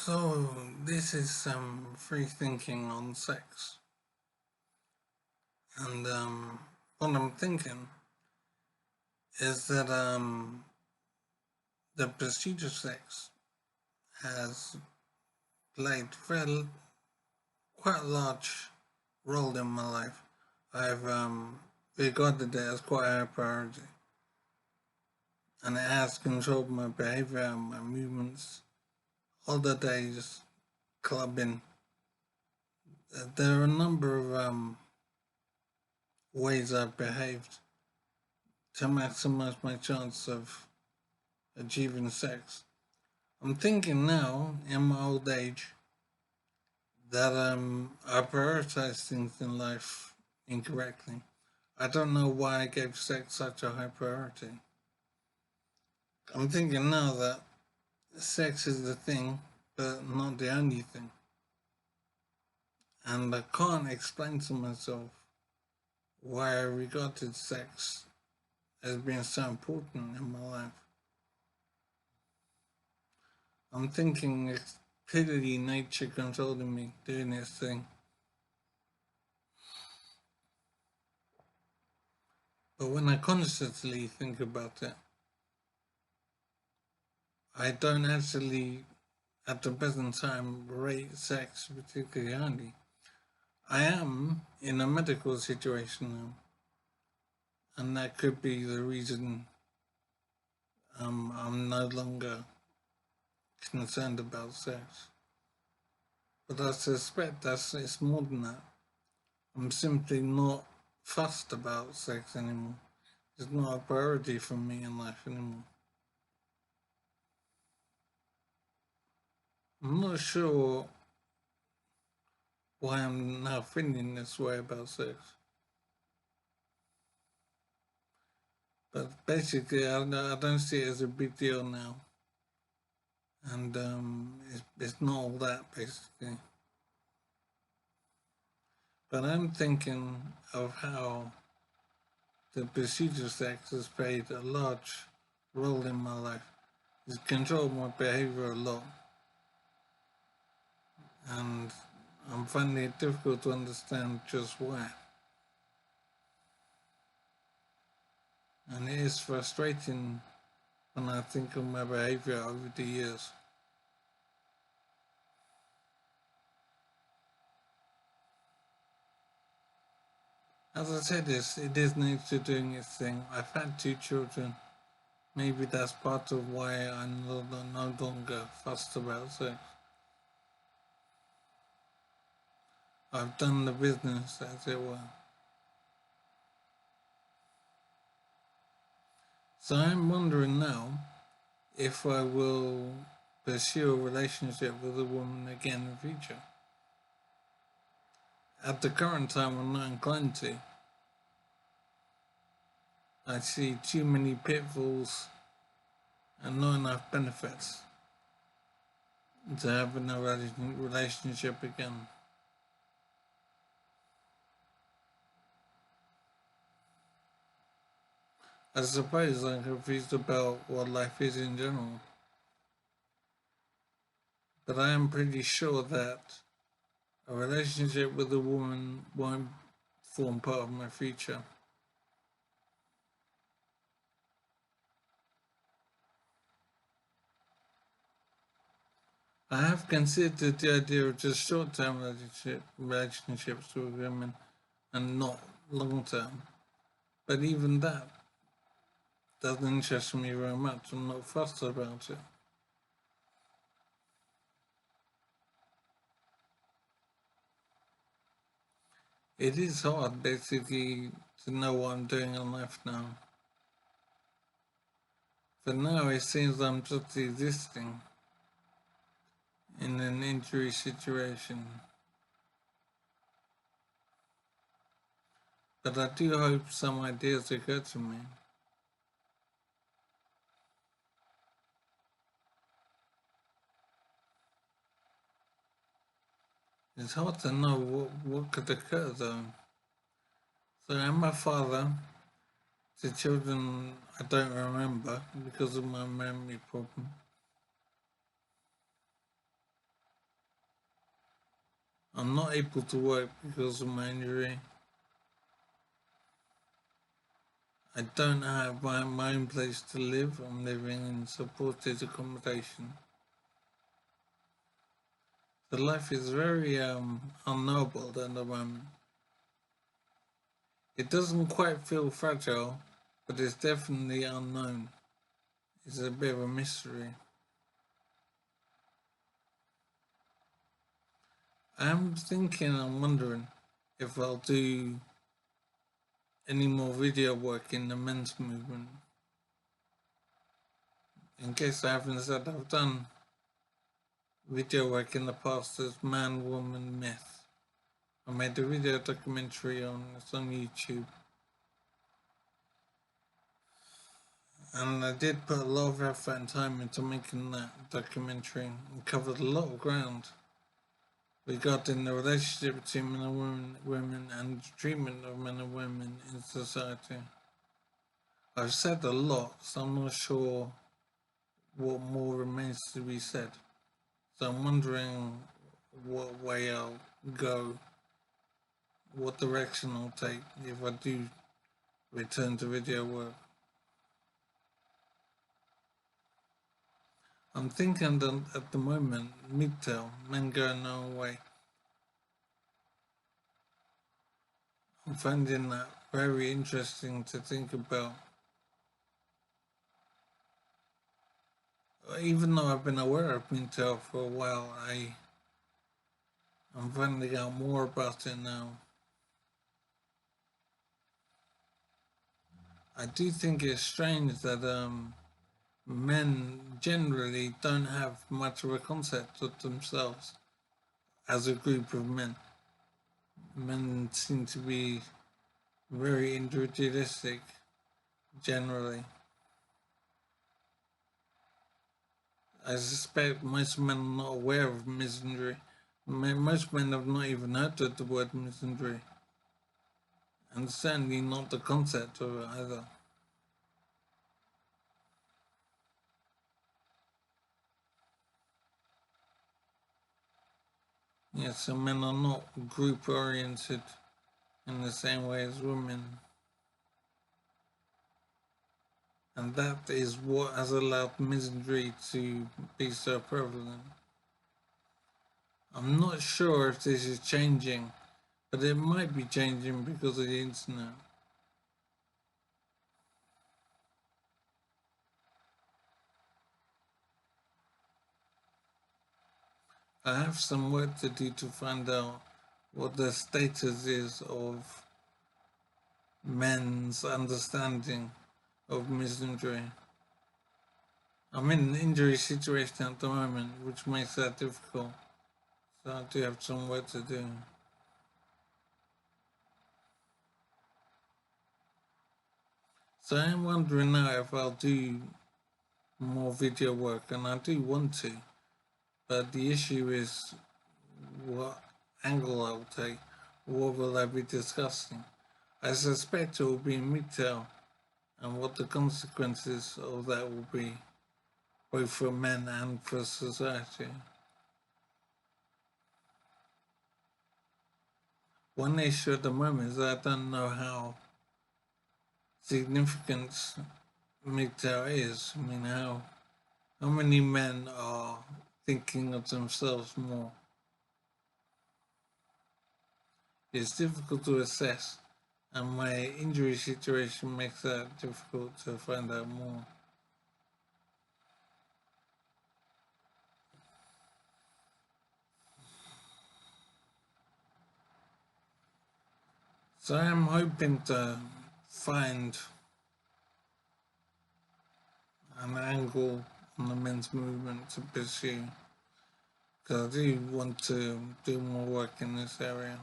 So this is some free thinking on sex, and what I'm thinking is that the pursuit of sex has played quite a large role in my life. I've regarded it as quite a priority, and it has controlled my behaviour and my movements, holidays, clubbing. There are a number of ways I've behaved to maximize my chance of achieving sex. I'm thinking now, in my old age, that I prioritize things in life incorrectly. I don't know why I gave sex such a high priority. I'm thinking now that sex is the thing, but not the only thing. And I can't explain to myself why I regarded sex as being so important in my life. I'm thinking it's purely nature controlling me, doing its thing. But when I consciously think about it, I don't actually, at the present time, rate sex particularly highly. I am in a medical situation now, and that could be the reason I'm no longer concerned about sex. But I suspect it's more than that. I'm simply not fussed about sex anymore. It's not a priority for me in life anymore. I'm not sure why I'm now feeling this way about sex. But basically, I don't see it as a big deal now. And it's not all that, basically. But I'm thinking of how the pursuit of sex has played a large role in my life. It's controlled my behavior a lot. And I'm finding it difficult to understand just why. And it is frustrating when I think of my behavior over the years. As I said, it is nature doing its thing. I've had 2 children. Maybe that's part of why I'm no longer fussed about sex. I've done the business, as it were. So I'm wondering now if I will pursue a relationship with a woman again in the future. At the current time, I'm not inclined to. I see too many pitfalls and not enough benefits to having a relationship again. I suppose I'm confused about what life is in general, but I am pretty sure that a relationship with a woman won't form part of my future. I have considered the idea of just short-term relationships with women and not long-term, but even that doesn't interest me very much. I'm not fussed about it. It is hard, basically, to know what I'm doing in life now. For now, it seems I'm just existing in an injury situation. But I do hope some ideas occur to me. It's hard to know what could occur though. So I'm a father to children I don't remember because of my memory problem. I'm not able to work because of my injury. I don't have my own place to live. I'm living in supported accommodation. The life is very unknowable at the moment. It doesn't quite feel fragile, but it's definitely unknown. It's a bit of a mystery. I'm wondering if I'll do any more video work in the men's movement. In case I haven't said, I've done video work in the past as ManWomanMyth. I made a video documentary it's on YouTube. And I did put a lot of effort and time into making that documentary and covered a lot of ground regarding the relationship between men and women and the treatment of men and women in society. I've said a lot, so I'm not sure what more remains to be said. So I'm wondering what way I'll go, what direction I'll take if I do return to video work. I'm thinking that at the moment, MGTOW, men going their own way. I'm finding that very interesting to think about. Even though I've been aware of MGTOW for a while, I'm finding out more about it now. I do think it's strange that men generally don't have much of a concept of themselves as a group of men. Men seem to be very individualistic generally. I suspect most men are not aware of misandry. Most men have not even heard of the word misandry, and certainly not the concept of it either. Yes, so men are not group oriented in the same way as women. And that is what has allowed misandry to be so prevalent. I'm not sure if this is changing, but it might be changing because of the internet. I have some work to do to find out what the status is of men's understanding of misandry. I'm in an injury situation at the moment, which makes that difficult. So I do have some work to do. So I'm wondering now if I'll do more video work, and I do want to, but the issue is what angle I'll take, what will I be discussing. I suspect it will be MGTOW, and what the consequences of that will be, both for men and for society. One issue at the moment is that I don't know how significant MGTOW is. I mean, how many men are thinking of themselves more? It's difficult to assess, and my injury situation makes that difficult to find out more. So I'm hoping to find an angle on the men's movement to pursue, because I do want to do more work in this area.